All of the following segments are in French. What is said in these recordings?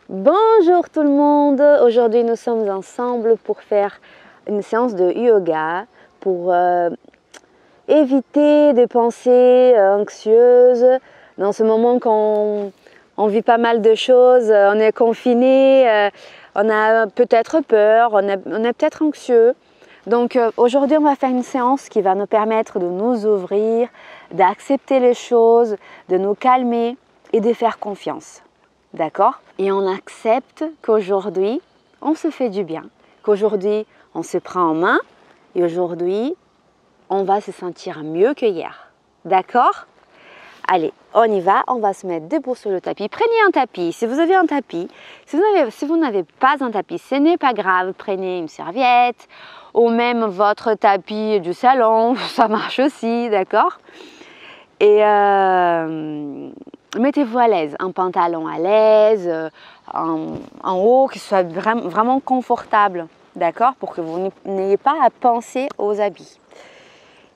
Bonjour tout le monde, aujourd'hui nous sommes ensemble pour faire une séance de yoga pour éviter des pensées anxieuses. Dans ce moment quand on vit pas mal de choses, on est confiné, on a peut-être peur, on est peut-être anxieux. Donc aujourd'hui on va faire une séance qui va nous permettre de nous ouvrir, d'accepter les choses, de nous calmer et de faire confiance. D'accord? Et on accepte qu'aujourd'hui, on se fait du bien, qu'aujourd'hui, on se prend en main et aujourd'hui, on va se sentir mieux que hier. D'accord? Allez, on y va, on va se mettre debout sur le tapis. Prenez un tapis, si vous avez un tapis. Si vous n'avez pas un tapis, ce n'est pas grave. Prenez une serviette ou même votre tapis du salon, ça marche aussi, d'accord? Et mettez-vous à l'aise, un pantalon à l'aise, en haut qui soit vraiment confortable, d'accord? Pour que vous n'ayez pas à penser aux habits.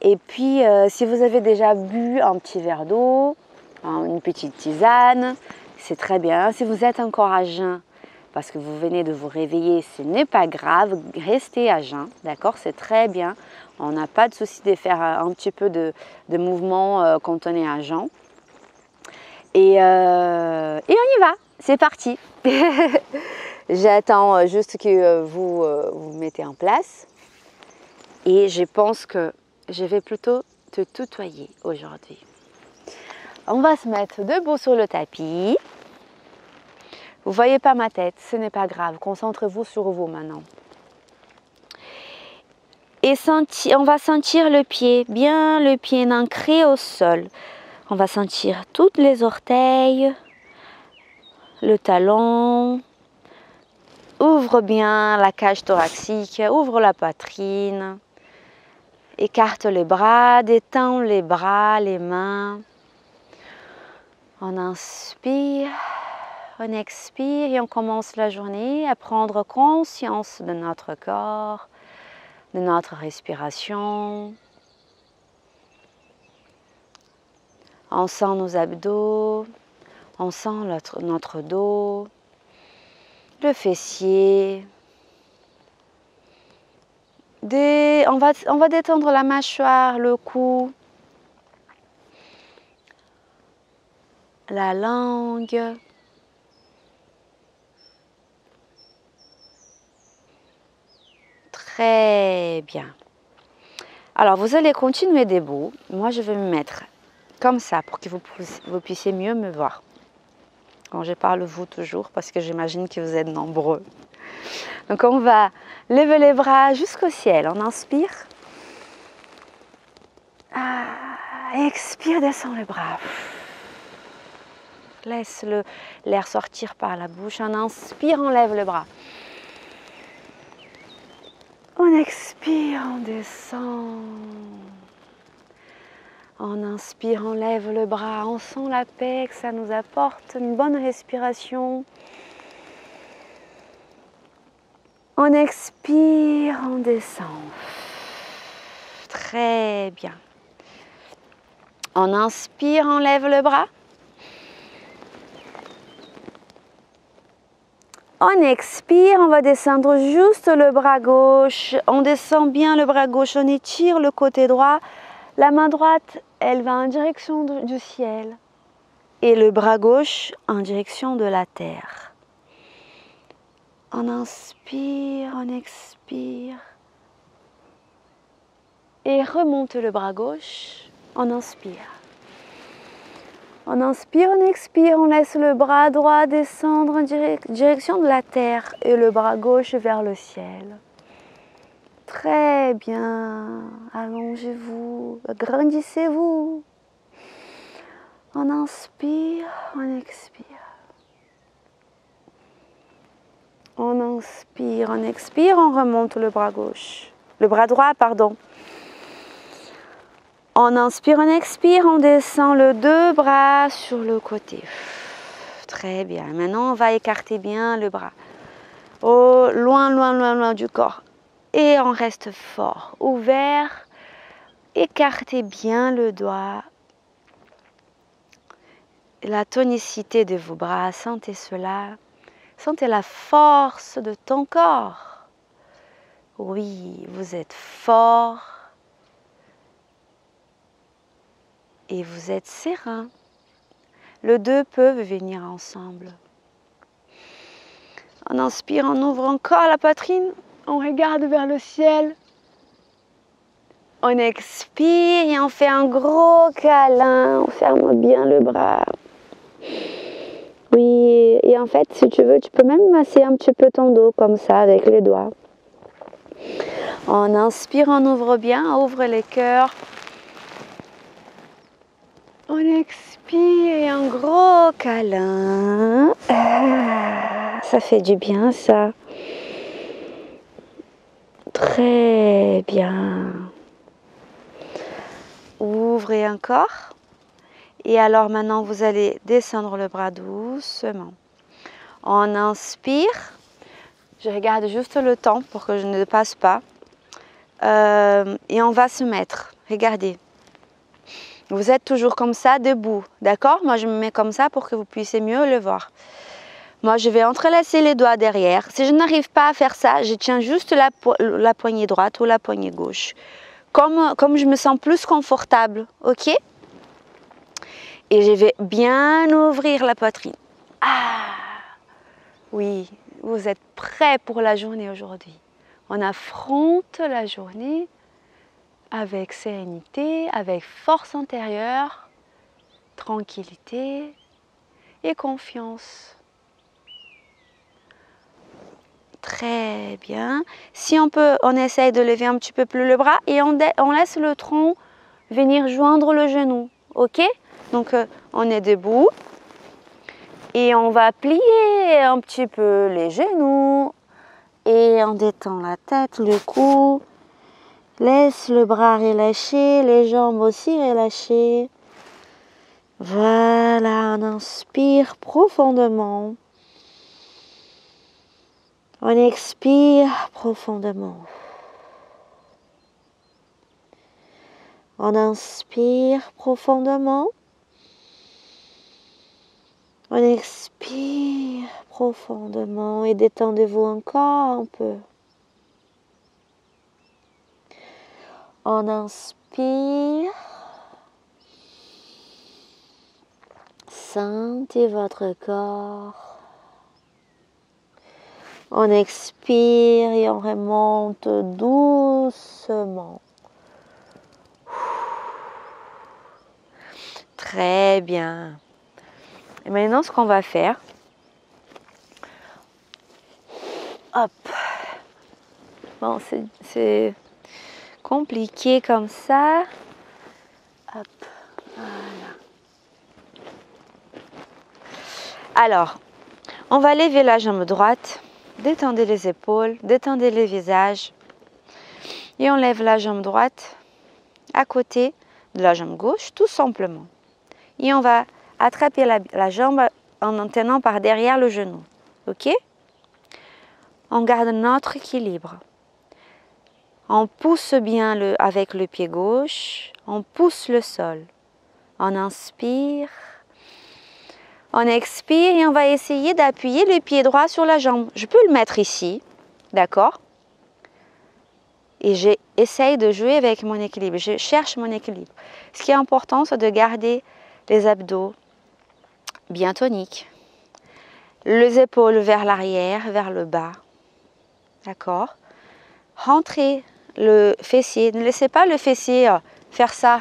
Et puis, si vous avez déjà bu un petit verre d'eau, une petite tisane, c'est très bien. Si vous êtes encore à jeun, parce que vous venez de vous réveiller, ce n'est pas grave, restez à jeun, d'accord? C'est très bien. On n'a pas de souci de faire un petit peu de mouvement quand on est à jeun. Et on y va, c'est parti. J'attends juste que vous vous mettez en place. Et je pense que je vais plutôt te tutoyer aujourd'hui. On va se mettre debout sur le tapis. Vous ne voyez pas ma tête, ce n'est pas grave. Concentrez-vous sur vous maintenant. Et on va sentir le pied, bien le pied ancré au sol. On va sentir toutes les orteils, le talon. Ouvre bien la cage thoracique, ouvre la poitrine. Écarte les bras, détends les bras, les mains. On inspire, on expire et on commence la journée à prendre conscience de notre corps, de notre respiration. On sent nos abdos, on sent notre dos, le fessier. On va détendre la mâchoire, le cou, la langue. Très bien. Alors, vous allez continuer debout. Moi, je vais me mettre comme ça pour que vous puissiez mieux me voir. Quand je parle vous toujours, parce que j'imagine que vous êtes nombreux. Donc, on va lever les bras jusqu'au ciel. On inspire. Expire, descend les bras. Laisse l'air sortir par la bouche. On inspire, on lève le bras. On expire, on descend. On inspire, on lève le bras. On sent la paix, que ça nous apporte une bonne respiration. On expire, on descend. Très bien. On inspire, on lève le bras. On expire, on va descendre juste le bras gauche. On descend bien le bras gauche, on étire le côté droit. La main droite, elle va en direction du ciel. Et le bras gauche en direction de la terre. On inspire, on expire. Et remonte le bras gauche, on inspire. On inspire, on expire, on laisse le bras droit descendre en direction de la terre et le bras gauche vers le ciel. Très bien, allongez-vous, agrandissez-vous. On inspire, on expire. On inspire, on expire, on remonte le bras gauche. Le bras droit, pardon. On inspire, on expire, on descend les deux bras sur le côté. Très bien. Maintenant, on va écarter bien le bras. Oh, loin, loin, loin, loin du corps. Et on reste fort, ouvert. Écartez bien le doigt. La tonicité de vos bras, sentez cela. Sentez la force de ton corps. Oui, vous êtes fort et vous êtes serein. Les deux peuvent venir ensemble. On inspire, on ouvre encore la poitrine, on regarde vers le ciel. On expire et on fait un gros câlin, on ferme bien le bras. Oui, et en fait, si tu veux, tu peux même masser un petit peu ton dos comme ça avec les doigts. On inspire, on ouvre bien, on ouvre les cœurs. On expire et un gros câlin. Ça fait du bien ça. Très bien. Ouvrez encore. Et alors maintenant, vous allez descendre le bras doucement. On inspire. Je regarde juste le temps pour que je ne passe pas. Et on va se mettre. Regardez. Vous êtes toujours comme ça, debout. D'accord? Moi, je me mets comme ça pour que vous puissiez mieux le voir. Moi, je vais entrelacer les doigts derrière. Si je n'arrive pas à faire ça, je tiens juste la poignée droite ou la poignée gauche. Comme je me sens plus confortable. OK? Et je vais bien ouvrir la poitrine. Ah! Oui, vous êtes prêts pour la journée aujourd'hui. On affronte la journée avec sérénité, avec force intérieure, tranquillité et confiance. Très bien. Si on peut, on essaye de lever un petit peu plus le bras et on laisse le tronc venir joindre le genou. OK? Donc, on est debout et on va plier un petit peu les genoux et on détend la tête, le cou. Laisse le bras relâché, les jambes aussi relâchées. Voilà, on inspire profondément. On expire profondément. On inspire profondément. On expire profondément et détendez-vous encore un peu. On inspire. Sentez votre corps. On expire et on remonte doucement. Très bien. Et maintenant, ce qu'on va faire, hop. Bon, c'est compliqué comme ça. Hop, voilà. Alors, on va lever la jambe droite, détendez les épaules, détendez le visage. Et on lève la jambe droite à côté de la jambe gauche, tout simplement. Et on va attraper la jambe en tenant par derrière le genou. OK? On garde notre équilibre. On pousse bien avec le pied gauche, on pousse le sol. On inspire, on expire et on va essayer d'appuyer le pied droit sur la jambe. Je peux le mettre ici, d'accord? Et j'essaye de jouer avec mon équilibre, je cherche mon équilibre. Ce qui est important, c'est de garder les abdos bien toniques, les épaules vers l'arrière, vers le bas, d'accord? Rentrez le fessier, ne laissez pas le fessier faire ça.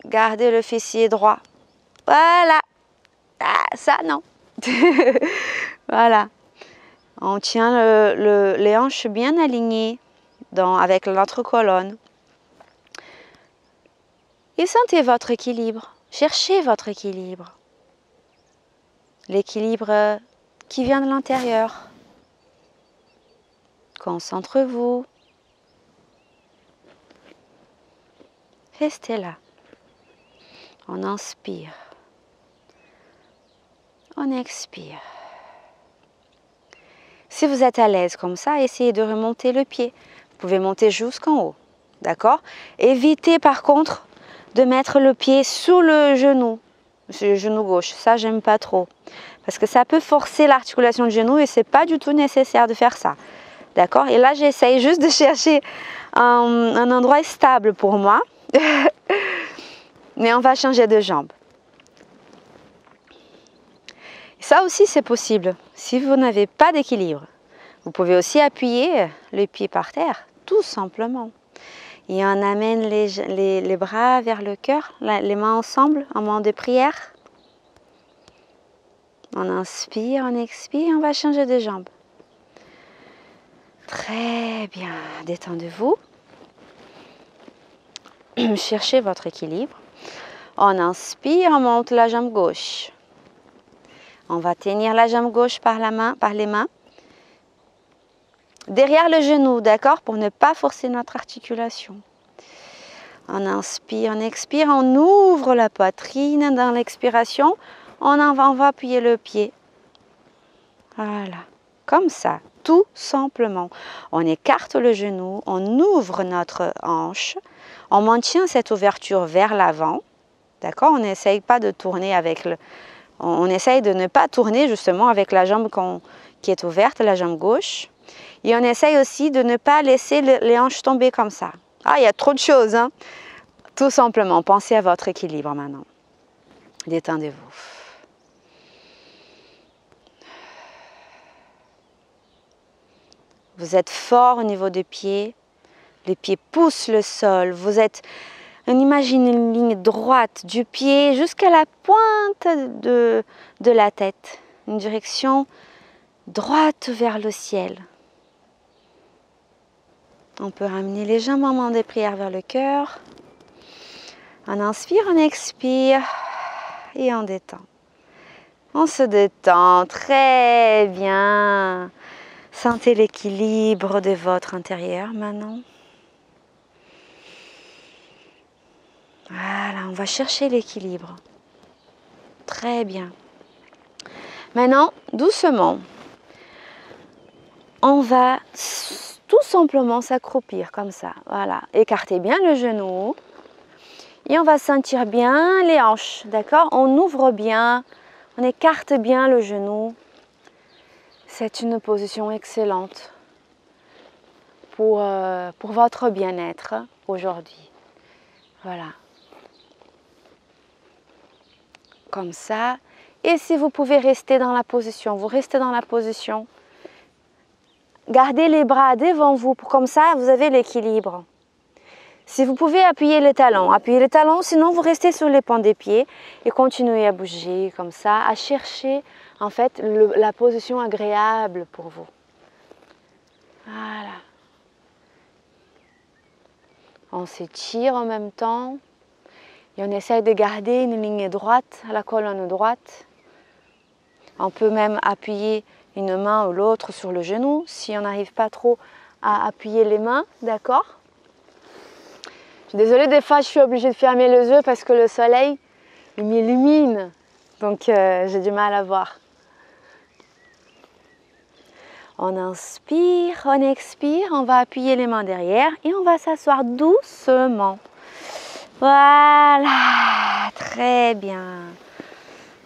Gardez le fessier droit. Voilà. Ah, ça, non. Voilà. On tient les hanches bien alignées avec notre colonne. Et sentez votre équilibre. Cherchez votre équilibre. L'équilibre qui vient de l'intérieur. Concentrez-vous. Restez là. On inspire. On expire. Si vous êtes à l'aise comme ça, essayez de remonter le pied. Vous pouvez monter jusqu'en haut. D'accord? Évitez par contre de mettre le pied sous le genou gauche. Ça, j'aime pas trop. Parce que ça peut forcer l'articulation du genou et ce n'est pas du tout nécessaire de faire ça. D'accord? Et là, j'essaye juste de chercher un endroit stable pour moi. Mais on va changer de jambe. Ça aussi, c'est possible. Si vous n'avez pas d'équilibre, vous pouvez aussi appuyer le pied par terre, tout simplement. Et on amène les bras vers le cœur, les mains ensemble, en moment de prière. On inspire, on expire, on va changer de jambe. Très bien, détendez-vous. Cherchez votre équilibre. On inspire, on monte la jambe gauche. On va tenir la jambe gauche par les mains. Derrière le genou, d'accord? Pour ne pas forcer notre articulation. On inspire, on expire, on ouvre la poitrine. Dans l'expiration, on va appuyer le pied. Voilà, comme ça, tout simplement. On écarte le genou, on ouvre notre hanche. On maintient cette ouverture vers l'avant. D'accord? On n'essaye pas de tourner avec le... On essaye de ne pas tourner justement avec la jambe qui est ouverte, la jambe gauche. Et on essaye aussi de ne pas laisser les hanches tomber comme ça. Ah, il y a trop de choses, hein? Tout simplement, pensez à votre équilibre maintenant. Détendez-vous. Vous êtes fort au niveau des pieds. Les pieds poussent le sol. Vous êtes... On imagine une ligne droite du pied jusqu'à la pointe de la tête. Une direction droite vers le ciel. On peut ramener les jambes en moment de prière vers le cœur. On inspire, on expire et on détend. On se détend très bien. Sentez l'équilibre de votre intérieur maintenant. Voilà, on va chercher l'équilibre. Très bien. Maintenant, doucement, on va tout simplement s'accroupir comme ça. Voilà, écartez bien le genou. Et on va sentir bien les hanches, d'accord? On ouvre bien, on écarte bien le genou. C'est une position excellente pour votre bien-être aujourd'hui. Voilà. Comme ça. Et si vous pouvez rester dans la position, vous restez dans la position. Gardez les bras devant vous, comme ça vous avez l'équilibre. Si vous pouvez appuyer les talons, sinon vous restez sur les pans des pieds et continuez à bouger comme ça, à chercher en fait la position agréable pour vous. Voilà. On s'étire en même temps et on essaie de garder une ligne droite à la colonne droite. On peut même appuyer une main ou l'autre sur le genou si on n'arrive pas trop à appuyer les mains, d'accord? Je suis désolée, des fois je suis obligée de fermer les yeux parce que le soleil il m'illumine, donc j'ai du mal à voir. On inspire, on expire, on va appuyer les mains derrière et on va s'asseoir doucement. Voilà, très bien.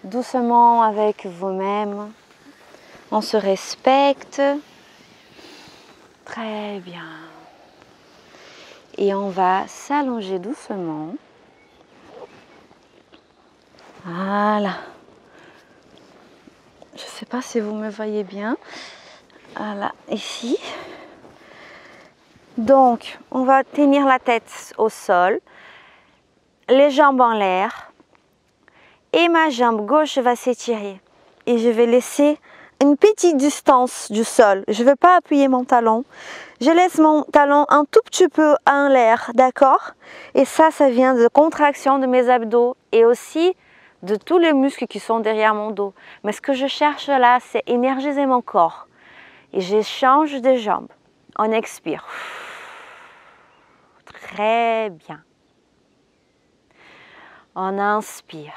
Doucement avec vous-même. On se respecte. Très bien. Et on va s'allonger doucement. Voilà. Je ne sais pas si vous me voyez bien. Voilà, ici. Donc, on va tenir la tête au sol, les jambes en l'air. Et ma jambe gauche va s'étirer. Et je vais laisser une petite distance du sol. Je ne veux pas appuyer mon talon. Je laisse mon talon un tout petit peu en l'air, d'accord? Et ça vient de contraction de mes abdos et aussi de tous les muscles qui sont derrière mon dos. Mais ce que je cherche là, c'est énergiser mon corps. Et je change de jambe. On expire. Très bien. On inspire.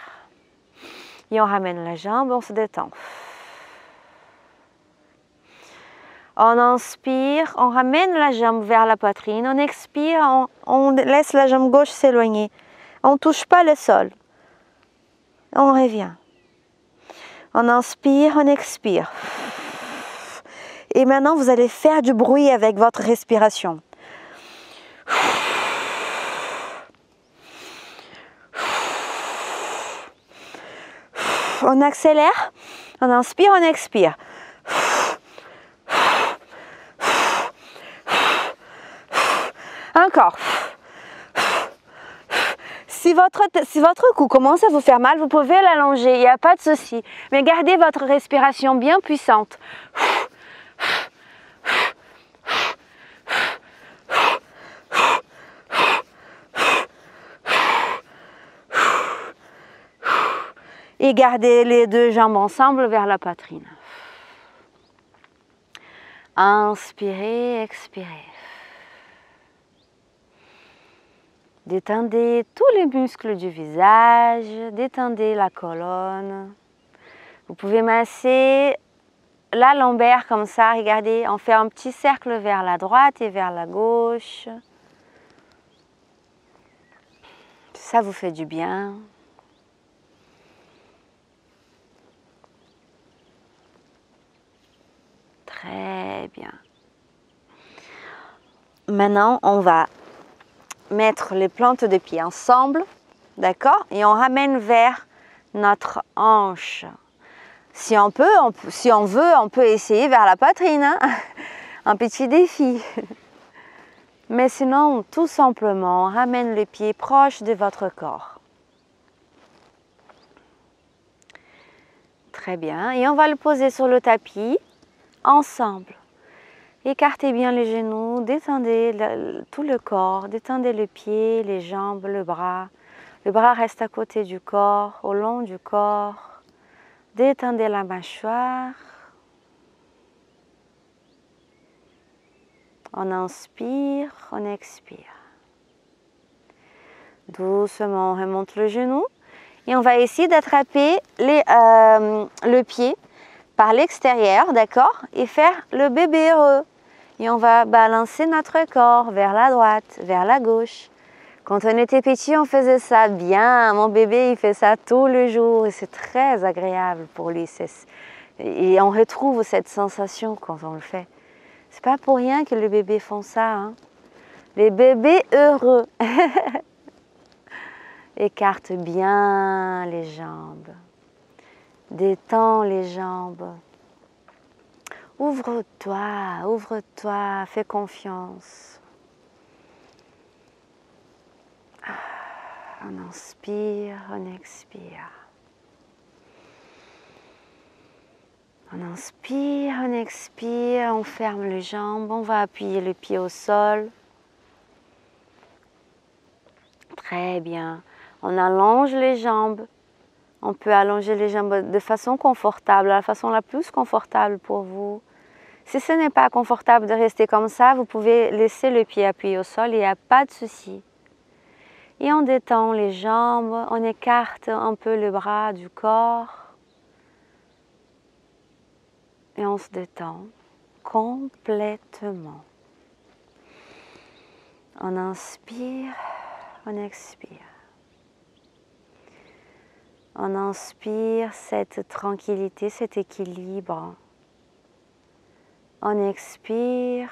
Et on ramène la jambe, on se détend. On inspire, on ramène la jambe vers la poitrine. On expire, on laisse la jambe gauche s'éloigner. On ne touche pas le sol. On revient. On inspire, on expire. Et maintenant, vous allez faire du bruit avec votre respiration. On accélère, on inspire, on expire. Encore. Si votre cou commence à vous faire mal, vous pouvez l'allonger, il n'y a pas de souci. Mais gardez votre respiration bien puissante. Et gardez les deux jambes ensemble vers la poitrine. Inspirez, expirez. Détendez tous les muscles du visage, détendez la colonne. Vous pouvez masser la lombaire comme ça, regardez, on fait un petit cercle vers la droite et vers la gauche. Ça vous fait du bien. Très bien. Maintenant, on va mettre les plantes de pied ensemble, d'accord? Et on ramène vers notre hanche. Si on peut, si on veut, on peut essayer vers la poitrine, hein? Un petit défi. Mais sinon, tout simplement, on ramène les pieds proches de votre corps. Très bien. Et on va le poser sur le tapis, ensemble. Écartez bien les genoux, détendez tout le corps, détendez les pieds, les jambes, le bras. Le bras reste à côté du corps, au long du corps. Détendez la mâchoire. On inspire, on expire. Doucement, on remonte le genou. Et on va essayer d'attraper le pied par l'extérieur, d'accord? Et faire le bébé heureux. Et on va balancer notre corps vers la droite, vers la gauche. Quand on était petit, on faisait ça bien. Mon bébé, il fait ça tous les jours et c'est très agréable pour lui. Et on retrouve cette sensation quand on le fait. C'est pas pour rien que les bébés font ça, hein. Les bébés heureux. Écarte bien les jambes. Détends les jambes. Ouvre-toi, ouvre-toi, fais confiance. On inspire, on expire. On inspire, on expire, on ferme les jambes, on va appuyer le pied au sol. Très bien. On allonge les jambes. On peut allonger les jambes de façon confortable, la façon la plus confortable pour vous. Si ce n'est pas confortable de rester comme ça, vous pouvez laisser le pied appuyé au sol, il n'y a pas de souci. Et on détend les jambes, on écarte un peu le bras du corps. Et on se détend complètement. On inspire, on expire. On inspire cette tranquillité, cet équilibre. On expire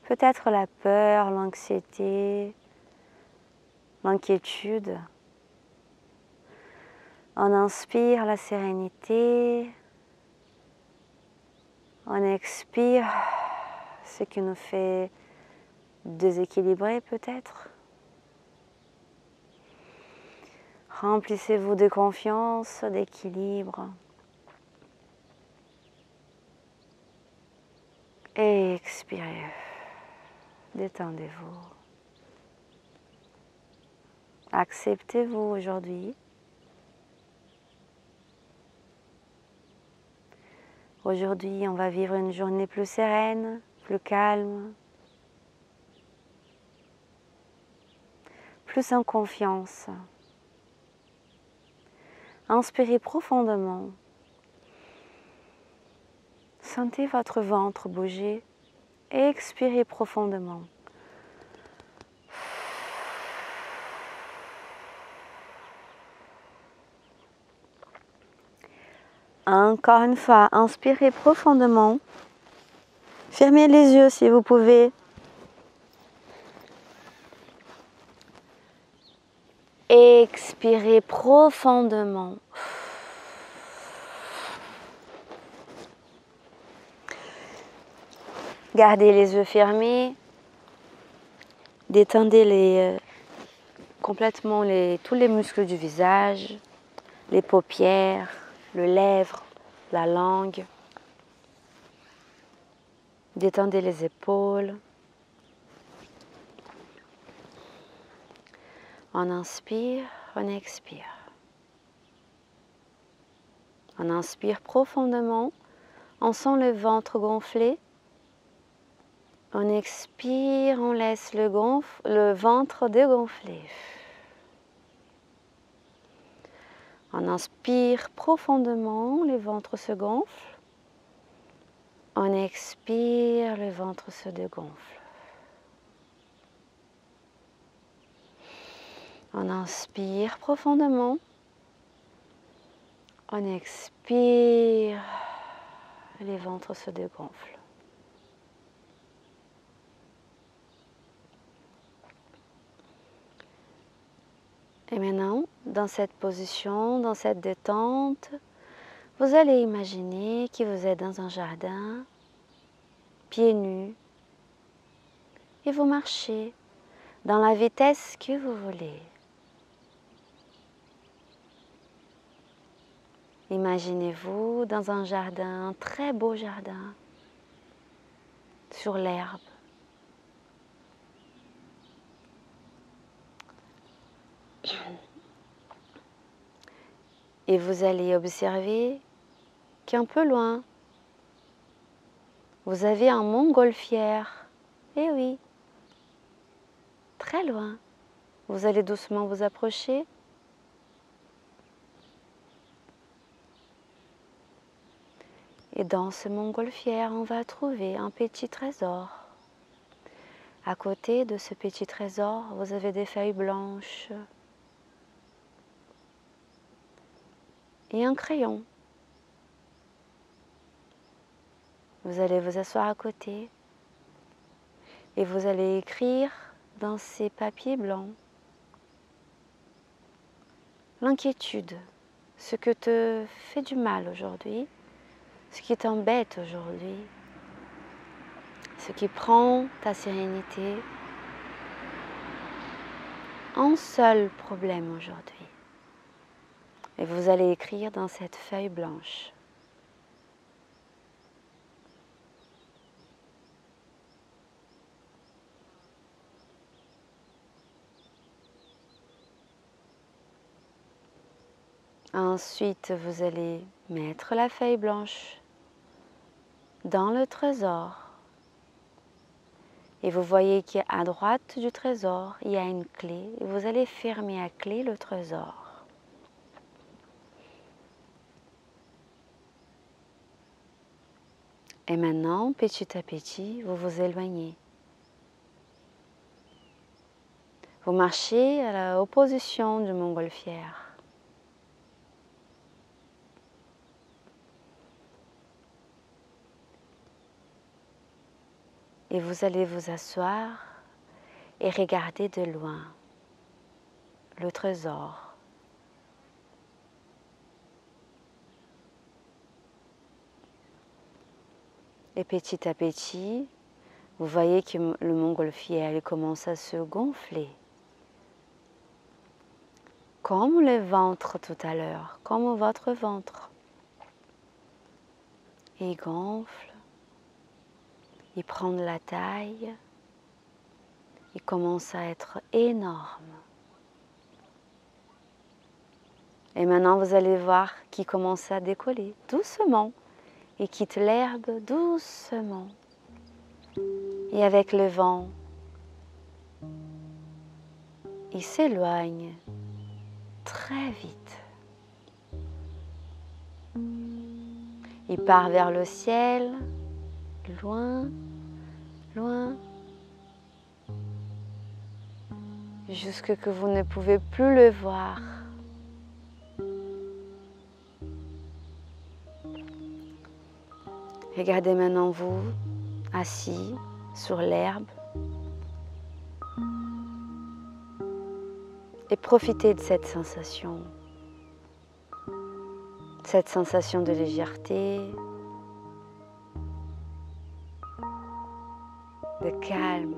peut-être la peur, l'anxiété, l'inquiétude. On inspire la sérénité. On expire ce qui nous fait déséquilibrer peut-être. Remplissez-vous de confiance, d'équilibre. Et expirez. Détendez-vous. Acceptez-vous aujourd'hui. Aujourd'hui, on va vivre une journée plus sereine, plus calme, plus en confiance. Inspirez profondément. Sentez votre ventre bouger et expirez profondément. Encore une fois, inspirez profondément. Fermez les yeux si vous pouvez. Expirez profondément. Gardez les yeux fermés. Détendez complètement tous les muscles du visage, les paupières, le lèvre, la langue. Détendez les épaules. On inspire, on expire. On inspire profondément, on sent le ventre gonfler. On expire, on laisse le ventre dégonfler. On inspire profondément, le ventre se gonfle. On expire, le ventre se dégonfle. On inspire profondément. On expire, les ventres se dégonflent. Et maintenant, dans cette position, dans cette détente, vous allez imaginer que vous êtes dans un jardin, pieds nus, et vous marchez dans la vitesse que vous voulez. Imaginez-vous dans un jardin, un très beau jardin, sur l'herbe. Et vous allez observer qu'un peu loin, vous avez un montgolfière. Eh oui, très loin. Vous allez doucement vous approcher. Et dans ce montgolfière, on va trouver un petit trésor. À côté de ce petit trésor, vous avez des feuilles blanches et un crayon. Vous allez vous asseoir à côté et vous allez écrire dans ces papiers blancs l'inquiétude, ce que te fait du mal aujourd'hui, ce qui t'embête aujourd'hui, ce qui prend ta sérénité. Un seul problème aujourd'hui. Et vous allez écrire dans cette feuille blanche. Ensuite, vous allez mettre la feuille blanche dans le trésor. Et vous voyez qu'à droite du trésor, il y a une clé. Et vous allez fermer à clé le trésor. Et maintenant, petit à petit, vous vous éloignez. Vous marchez à l'opposition du montgolfière. Et vous allez vous asseoir et regarder de loin le trésor. Et petit à petit, vous voyez que le montgolfière commence à se gonfler. Comme le ventre tout à l'heure, comme votre ventre. Il gonfle, il prend de la taille, il commence à être énorme. Et maintenant, vous allez voir qu'il commence à décoller doucement. Il quitte l'herbe doucement. Et avec le vent, il s'éloigne très vite. Il part vers le ciel, loin, loin, jusque que vous ne pouvez plus le voir. Regardez maintenant vous, assis sur l'herbe. Et profitez de cette sensation de légèreté, de calme.